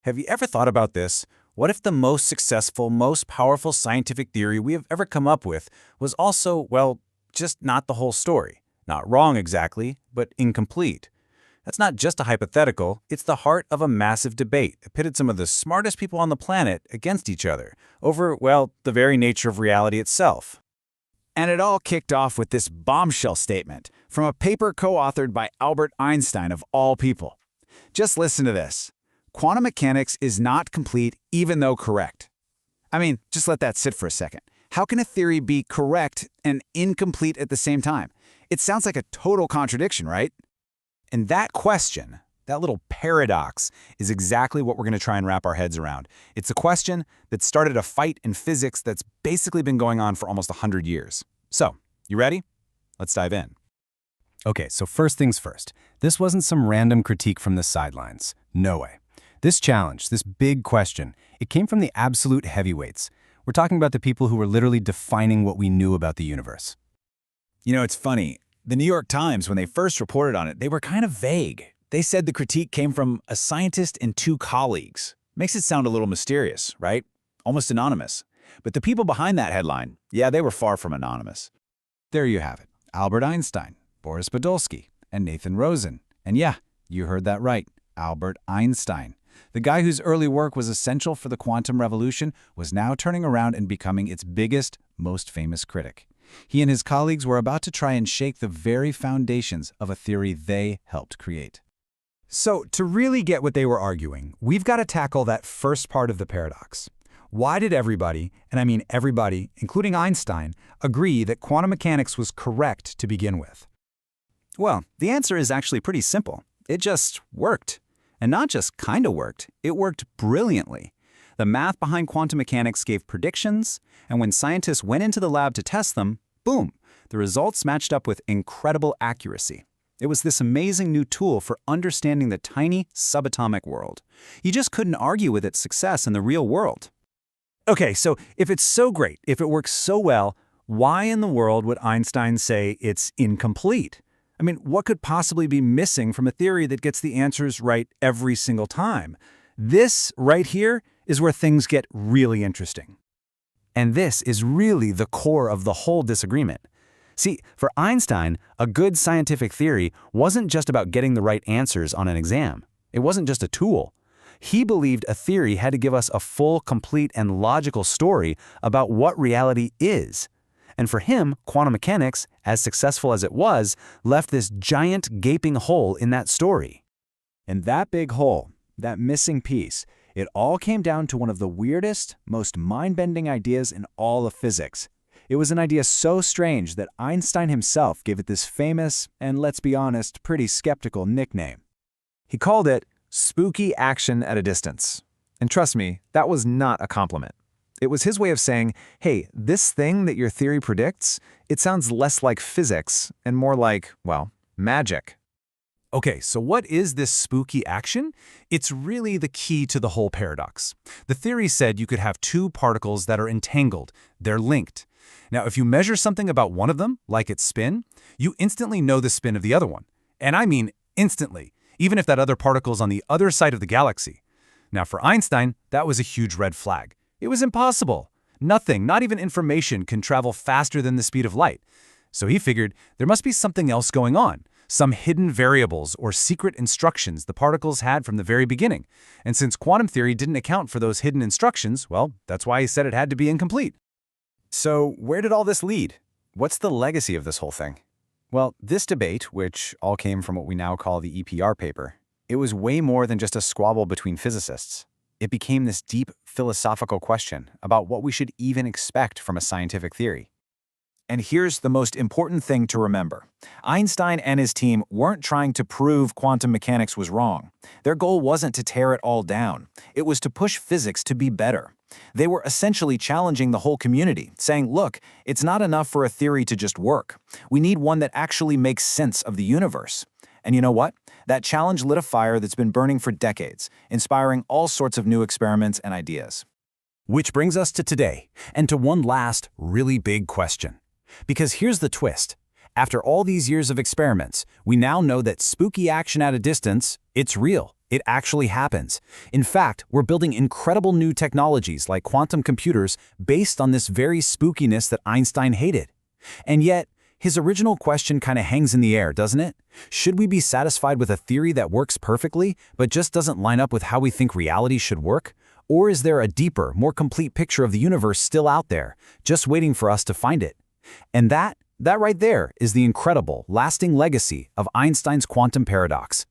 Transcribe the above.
Have you ever thought about this? What if the most successful, most powerful scientific theory we have ever come up with was also, well, just not the whole story? Not wrong exactly, but incomplete. That's not just a hypothetical, it's the heart of a massive debate that pitted some of the smartest people on the planet against each other over, well, the very nature of reality itself. And it all kicked off with this bombshell statement from a paper co-authored by Albert Einstein of all people. Just listen to this. Quantum mechanics is not complete even though correct. I mean, just let that sit for a second. How can a theory be correct and incomplete at the same time? It sounds like a total contradiction, right? And that question, that little paradox, is exactly what we're going to try and wrap our heads around. It's a question that started a fight in physics that's basically been going on for almost 100 years. So, you ready? Let's dive in. Okay, so first things first. This wasn't some random critique from the sidelines. No way. This challenge, this big question, it came from the absolute heavyweights. We're talking about the people who were literally defining what we knew about the universe. You know, it's funny. The New York Times, when they first reported on it, they were kind of vague. They said the critique came from a scientist and two colleagues. Makes it sound a little mysterious, right? Almost anonymous. But the people behind that headline, yeah, they were far from anonymous. There you have it. Albert Einstein, Boris Podolsky, and Nathan Rosen. And yeah, you heard that right, Albert Einstein. The guy whose early work was essential for the quantum revolution was now turning around and becoming its biggest, most famous critic. He and his colleagues were about to try and shake the very foundations of a theory they helped create. So, to really get what they were arguing, we've got to tackle that first part of the paradox. Why did everybody, and I mean everybody, including Einstein, agree that quantum mechanics was correct to begin with? Well, the answer is actually pretty simple. It just worked. And not just kind of worked, it worked brilliantly. The math behind quantum mechanics gave predictions, and when scientists went into the lab to test them, boom, the results matched up with incredible accuracy. It was this amazing new tool for understanding the tiny subatomic world. You just couldn't argue with its success in the real world. Okay, so if it's so great, if it works so well, why in the world would Einstein say it's incomplete? I mean, what could possibly be missing from a theory that gets the answers right every single time? This right here is where things get really interesting. And this is really the core of the whole disagreement. See, for Einstein, a good scientific theory wasn't just about getting the right answers on an exam. It wasn't just a tool. He believed a theory had to give us a full, complete, and logical story about what reality is. And for him, quantum mechanics, as successful as it was, left this giant gaping hole in that story. And that big hole, that missing piece, it all came down to one of the weirdest, most mind-bending ideas in all of physics. It was an idea so strange that Einstein himself gave it this famous, and let's be honest, pretty skeptical nickname. He called it spooky action at a distance. And trust me, that was not a compliment. It was his way of saying, hey, this thing that your theory predicts, it sounds less like physics and more like, well, magic. Okay, so what is this spooky action? It's really the key to the whole paradox. The theory said you could have two particles that are entangled. They're linked. Now, if you measure something about one of them, like its spin, you instantly know the spin of the other one. And I mean instantly, even if that other particle's on the other side of the galaxy. Now, for Einstein, that was a huge red flag. It was impossible. Nothing, not even information, can travel faster than the speed of light. So he figured there must be something else going on, some hidden variables or secret instructions the particles had from the very beginning. And since quantum theory didn't account for those hidden instructions, well, that's why he said it had to be incomplete. So where did all this lead? What's the legacy of this whole thing? Well, this debate, which all came from what we now call the EPR paper, it was way more than just a squabble between physicists. It became this deep philosophical question about what we should even expect from a scientific theory. And here's the most important thing to remember. Einstein and his team weren't trying to prove quantum mechanics was wrong. Their goal wasn't to tear it all down. It was to push physics to be better. They were essentially challenging the whole community, saying, look, it's not enough for a theory to just work. We need one that actually makes sense of the universe. And you know what? That challenge lit a fire that's been burning for decades, inspiring all sorts of new experiments and ideas. Which brings us to today, and to one last, really big question. Because here's the twist. After all these years of experiments, we now know that spooky action at a distance, it's real. It actually happens. In fact, we're building incredible new technologies like quantum computers based on this very spookiness that Einstein hated. And yet, his original question kind of hangs in the air, doesn't it? Should we be satisfied with a theory that works perfectly, but just doesn't line up with how we think reality should work? Or is there a deeper, more complete picture of the universe still out there, just waiting for us to find it? And that right there is the incredible, lasting legacy of Einstein's quantum paradox.